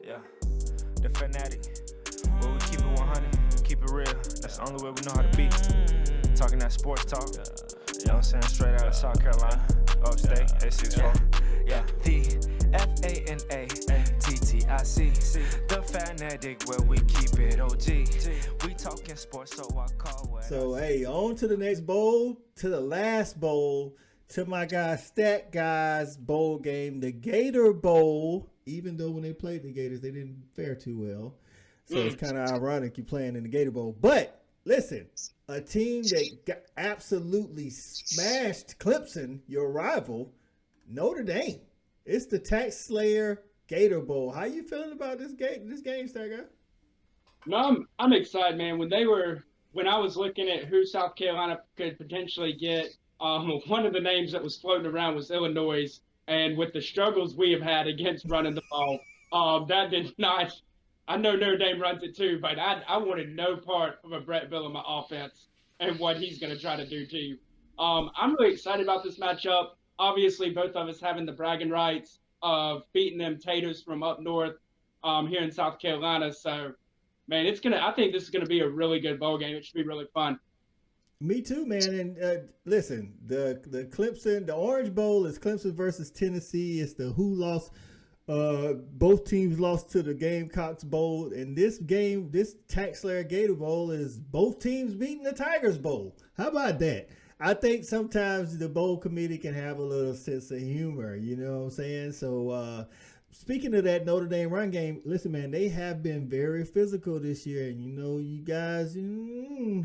Yeah, the fanatic. Where we keep it 100, keep it real. That's the only way we know how to be. Talking that sports talk. You know what I'm saying? Straight out of South Carolina. Upstate, A64. Yeah, the FANATTIC. The fanatic where we keep it OG. We talking sports, so I call what. So, hey, on to the next bowl, to the last bowl, to my guys, Stat Guys bowl game, the Gator Bowl. Even though when they played the Gators, they didn't fare too well. So it's kind of ironic you playing in the Gator Bowl. But listen, a team that got absolutely smashed Clemson, your rival, Notre Dame. It's the Tax Slayer Gator Bowl. How you feeling about this game, Stat Guy? No, I'm excited, man. When I was looking at who South Carolina could potentially get, one of the names that was floating around was Illinois, and with the struggles we have had against running the ball, that did not. I know Notre Dame runs it too, but I wanted no part of a Brett Bielema offense and what he's going to try to do to you. I'm really excited about this matchup. Obviously, both of us having the bragging rights of beating them Taters from up north here in South Carolina. So, man, I think this is gonna be a really good bowl game. It should be really fun. Me too, man. And listen, the Clemson, the Orange Bowl is Clemson versus Tennessee. It's the who lost. Both teams lost to the Gamecocks Bowl. And this game, this Tax Slayer Gator Bowl, is both teams beating the Tigers Bowl. How about that? I think sometimes the bowl committee can have a little sense of humor. You know what I'm saying? So, speaking of that Notre Dame run game, listen, man, they have been very physical this year. And you know, you guys,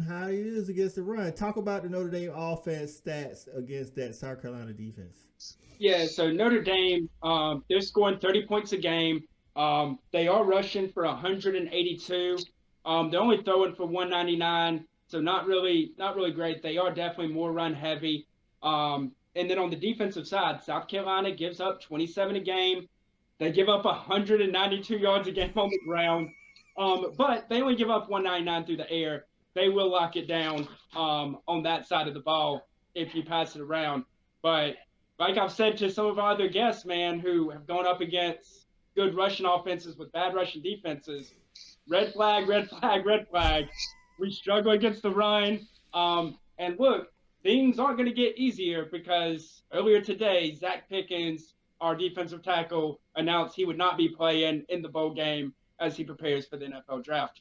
how it is against the run. Talk about the Notre Dame offense stats against that South Carolina defense. Yeah, so Notre Dame, they're scoring 30 points a game. They are rushing for 182. They're only throwing for 199, so not really great. They are definitely more run heavy. And then on the defensive side, South Carolina gives up 27 a game. They give up 192 yards a game on the ground, but they only give up 199 through the air. They will lock it down on that side of the ball if you pass it around. But like I've said to some of our other guests, man, who have gone up against good Russian offenses with bad Russian defenses, red flag, red flag, red flag. We struggle against the run. And look, things aren't going to get easier because earlier today, Zach Pickens, our defensive tackle, announced he would not be playing in the bowl game as he prepares for the NFL draft.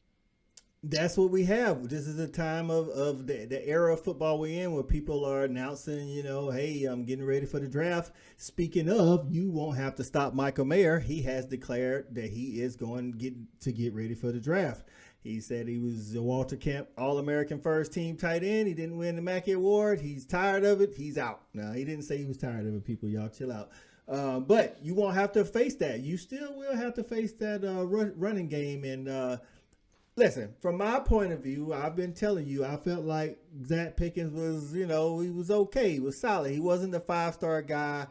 That's what we have. This is a time of the era of football we're in where people are announcing, hey, I'm getting ready for the draft. Speaking of, you won't have to stop Michael Mayer. He has declared that he is going to get ready for the draft. He said he was a Walter Camp All-American first team tight end. He didn't win the Mackey Award. He's tired of it. He's out. Now, he didn't say he was tired of it, people. Y'all chill out. But you won't have to face that. You still will have to face that running game. And listen, from my point of view, I've been telling you, I felt like Zach Pickens was, he was okay. He was solid. He wasn't the 5-star guy.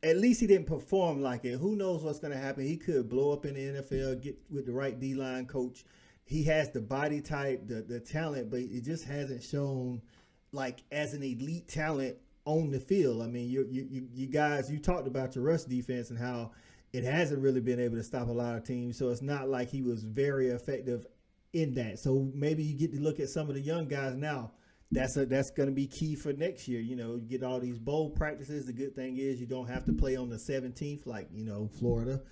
At least he didn't perform like it. Who knows what's going to happen? He could blow up in the NFL, get with the right D-line coach. He has the body type, the talent, but it just hasn't shown like as an elite talent on the field. I mean, you guys, you talked about your rush defense and how it hasn't really been able to stop a lot of teams. So it's not like he was very effective in that. So maybe you get to look at some of the young guys now. That's going to be key for next year. You get all these bowl practices. The good thing is you don't have to play on the 17th like, Florida.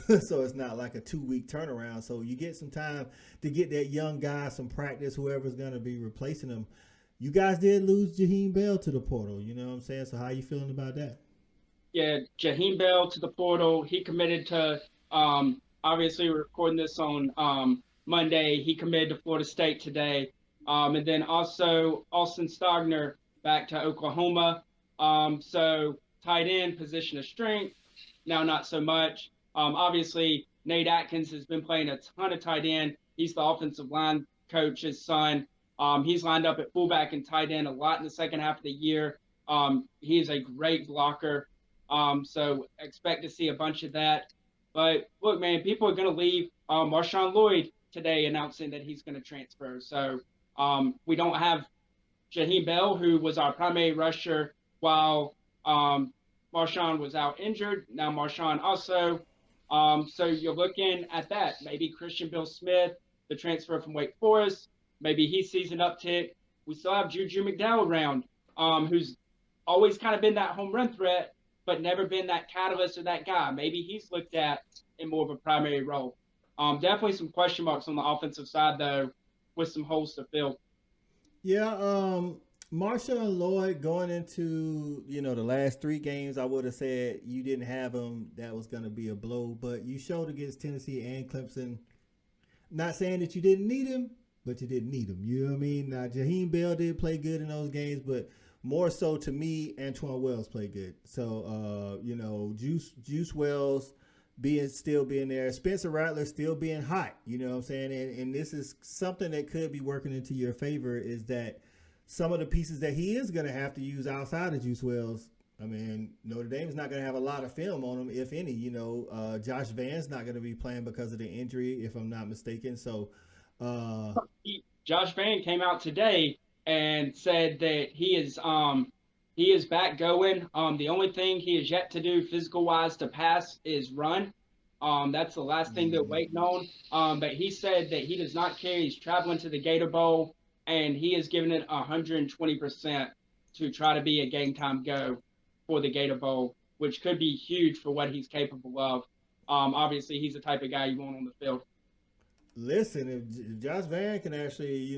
So it's not like a 2-week turnaround. So you get some time to get that young guy some practice, whoever's going to be replacing him. You guys did lose Jaheim Bell to the portal. You know what I'm saying? So how you feeling about that? Yeah, Jaheim Bell to the portal. He committed to, obviously we're recording this on Monday. He committed to Florida State today. And then also Austin Stogner back to Oklahoma. So tight end, position of strength. Now not so much. Obviously, Nate Atkins has been playing a ton of tight end. He's the offensive line coach's son. He's lined up at fullback and tight end a lot in the second half of the year. He is a great blocker. So expect to see a bunch of that. But look, man, people are going to leave. Marshawn Lloyd today announcing that he's going to transfer. So we don't have Jaheim Bell, who was our primary rusher while Marshawn was out injured. Now Marshawn also So you're looking at that. Maybe Christian Bill Smith, the transfer from Wake Forest, maybe he sees an uptick. We still have Juju McDowell around, who's always kind of been that home run threat, but never been that catalyst or that guy. Maybe he's looked at in more of a primary role. Definitely some question marks on the offensive side, though, with some holes to fill. Yeah, Marshall and Lloyd going into the last 3 games, I would have said you didn't have them. That was going to be a blow, but you showed against Tennessee and Clemson. Not saying that you didn't need him, but you didn't need him. You know what I mean? Now, Jaheim Bell did play good in those games, but more so to me, Antoine Wells played good. So, Juice Wells still being there, Spencer Rattler still being hot. You know what I'm saying? And this is something that could be working into your favor is that some of the pieces that he is going to have to use outside of Juice Wells. I mean, Notre Dame's not going to have a lot of film on him, if any. Josh Van's not going to be playing because of the injury, if I'm not mistaken. So, Josh Van came out today and said that he is back going. The only thing he has yet to do physical wise to pass is run. That's the last thing they're waiting on. But he said that he does not care. He's traveling to the Gator Bowl, and he is giving it 120% to try to be a game time go for the Gator Bowl, which could be huge for what he's capable of. Obviously, he's the type of guy you want on the field. Listen, if Josh Van can actually,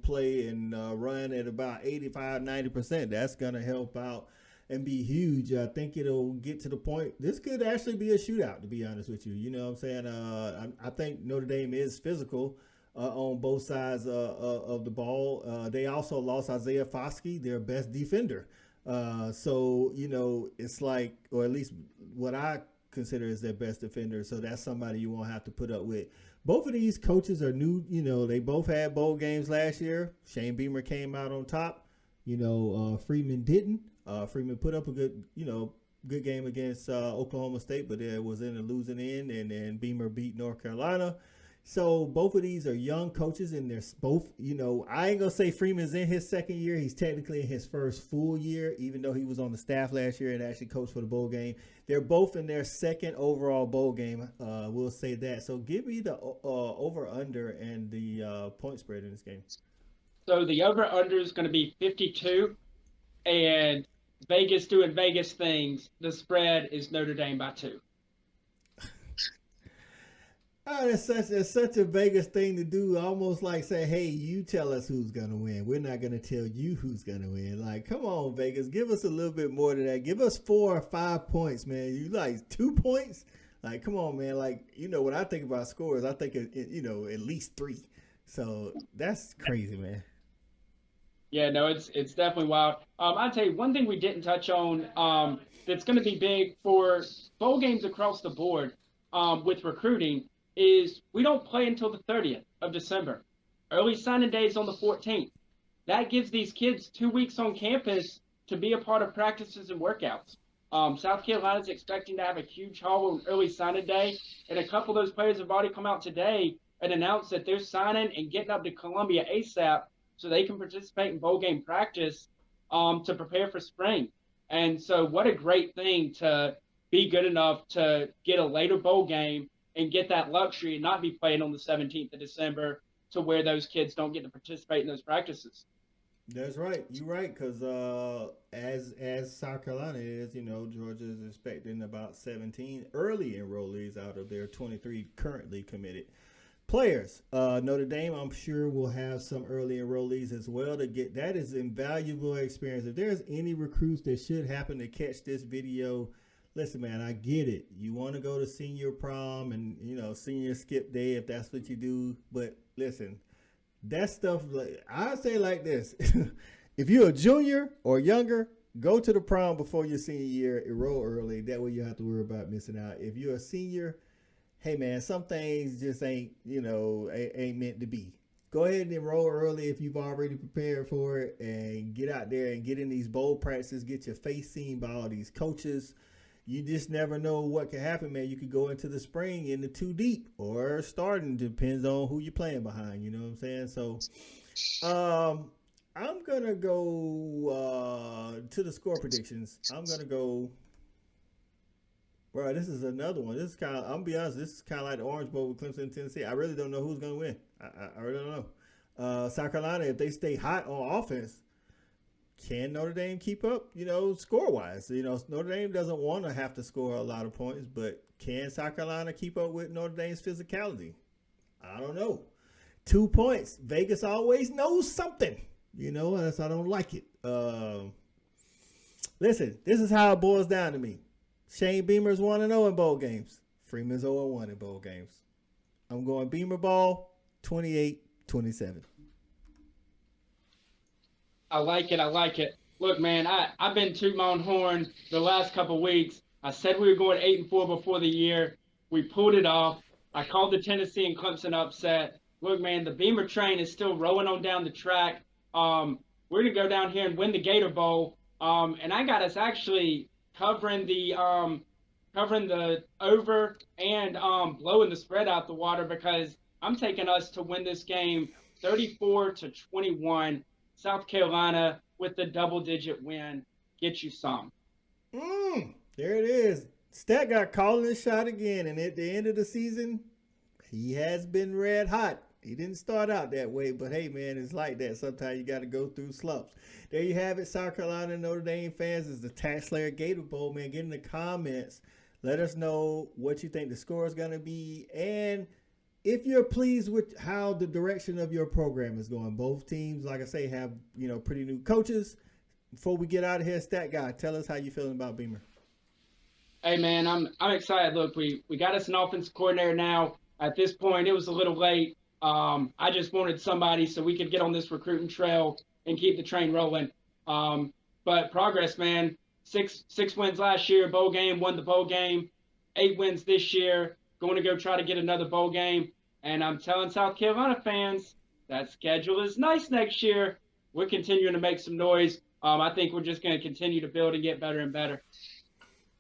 play and run at about 85, 90%, that's going to help out and be huge. I think it'll get to the point. This could actually be a shootout, to be honest with you. You know what I'm saying? I think Notre Dame is physical on both sides of the ball. They also lost Isaiah Foskey, their best defender. So, it's like, or at least what I consider is their best defender. So that's somebody you won't have to put up with. Both of these coaches are new. They both had bowl games last year. Shane Beamer came out on top. Freeman didn't. Freeman put up a good game against Oklahoma State, but it was in a losing end, and then Beamer beat North Carolina. So both of these are young coaches, and they're both, I ain't going to say Freeman's in his second year. He's technically in his first full year, even though he was on the staff last year and actually coached for the bowl game. They're both in their second overall bowl game. We'll say that. So give me the over-under and the point spread in this game. So the over-under is going to be 52, and Vegas doing Vegas things. The spread is Notre Dame by 2. Oh, that's such a Vegas thing to do. Almost like say, hey, you tell us who's going to win. We're not going to tell you who's going to win. Like, come on, Vegas. Give us a little bit more than that. Give us 4 or 5 points, man. You like 2 points? Like, come on, man. Like, when I think about scores, I think, at least 3. So that's crazy, man. Yeah, no, it's definitely wild. I'll tell you one thing we didn't touch on that's going to be big for bowl games across the board with recruiting is we don't play until the 30th of December. Early signing day is on the 14th. That gives these kids 2 weeks on campus to be a part of practices and workouts. South Carolina is expecting to have a huge haul on early signing day, and a couple of those players have already come out today and announced that they're signing and getting up to Columbia ASAP so they can participate in bowl game practice to prepare for spring. And so what a great thing to be good enough to get a later bowl game and get that luxury and not be playing on the 17th of December to where those kids don't get to participate in those practices. That's right. You're right, because as South Carolina is, Georgia is expecting about 17 early enrollees out of their 23 currently committed players. Notre Dame, I'm sure, will have some early enrollees as well to get. That is invaluable experience. If there's any recruits that should happen to catch this video, listen, man, I get it. You want to go to senior prom and, senior skip day if that's what you do. But listen, that stuff, I say like this. If you're a junior or younger, go to the prom before your senior year, enroll early. That way you don't have to worry about missing out. If you're a senior, hey, man, some things just ain't meant to be. Go ahead and enroll early if you've already prepared for it and get out there and get in these bowl practices, get your face seen by all these coaches. You just never know what can happen, man. You could go into the spring into too deep or starting. Depends on who you're playing behind. You know what I'm saying? So I'm going to go to the score predictions. I'm going to go Bro, this is another one. This is kind of, I'm gonna be honest, this is kind of like the Orange Bowl with Clemson and Tennessee. I really don't know who's gonna win. I really don't know. South Carolina, if they stay hot on offense, can Notre Dame keep up, score wise? Notre Dame doesn't want to have to score a lot of points, but can South Carolina keep up with Notre Dame's physicality? I don't know. 2 points. Vegas always knows something, unless I don't like it. Listen, this is how it boils down to me. Shane Beamer's 1-0 in bowl games. Freeman's 0-1 in bowl games. I'm going Beamer ball, 28-27. I like it. Look, man, I've been tooting my own horn the last couple of weeks. I said we were going 8-4 before the year. We pulled it off. I called the Tennessee and Clemson upset. Look, man, the Beamer train is still rolling on down the track. We're going to go down here and win the Gator Bowl. And I got us actually covering the over and blowing the spread out the water, because I'm taking us to win this game 34-21. South Carolina with the double-digit win. Get you some. There it is. Stat got calling his shot again, and at the end of the season, he has been red hot. He didn't start out that way, but hey, man, it's like that. Sometimes you got to go through slumps. There you have it, South Carolina and Notre Dame fans. It's the Tax Slayer Gator Bowl, man. Get in the comments. Let us know what you think the score is going to be, and if you're pleased with how the direction of your program is going. Both teams, like I say, have pretty new coaches. Before we get out of here, Stat Guy, tell us how you feeling about Beamer. Hey, man, I'm excited. Look, we got us an offensive coordinator now. At this point, it was a little late. I just wanted somebody so we could get on this recruiting trail and keep the train rolling. But progress, man. Six wins last year, bowl game, won the bowl game. 8 wins this year. Going to go try to get another bowl game. And I'm telling South Carolina fans, that schedule is nice next year. We're continuing to make some noise. I think we're just going to continue to build and get better and better.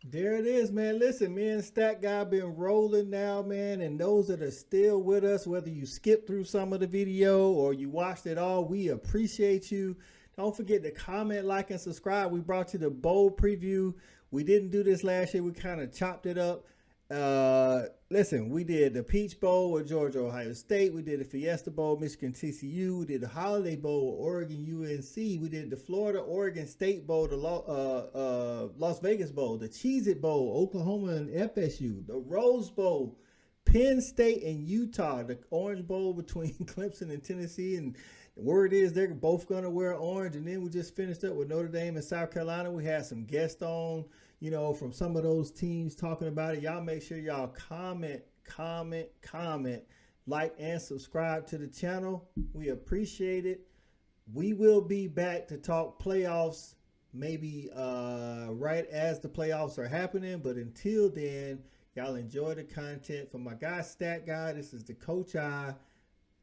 There it is, man. Listen, me and Stat Guy been rolling now, man. And those that are still with us, whether you skipped through some of the video or you watched it all, we appreciate you. Don't forget to comment, like, and subscribe. We brought you the bowl preview. We didn't do this last year. We kind of chopped it up. Listen, we did the Peach Bowl with Georgia Ohio State. We did the Fiesta Bowl, Michigan TCU. We did the Holiday Bowl with Oregon UNC. We did the Florida Oregon State Bowl, the Las Vegas Bowl, the Cheez-It Bowl, Oklahoma and FSU, the Rose Bowl, Penn State and Utah, the Orange Bowl between Clemson and Tennessee. And the word is they're both going to wear orange. And then we just finished up with Notre Dame and South Carolina. We had some guests on, from some of those teams talking about it. Y'all make sure y'all comment, like, and subscribe to the channel. We appreciate it. We will be back to talk playoffs maybe right as the playoffs are happening. But until then, y'all enjoy the content. For my guy, Stat Guy, this is the Coach I.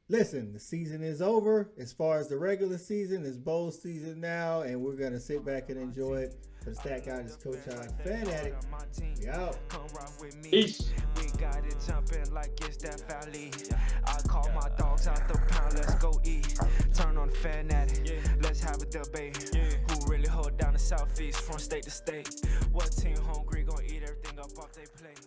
Listen, the season is over. As far as the regular season, it's bowl season now, and we're going to sit back and enjoy it. For the Stat Guy, this Coach I, Fan Addict. We out. Peace. We got it jumping like it's that valley. I call my dogs out the pound, let's go eat. Turn on the Fan Addict, let's have a debate. Who really hold down the Southeast from state to state? What team hungry gonna eat everything up off they plate?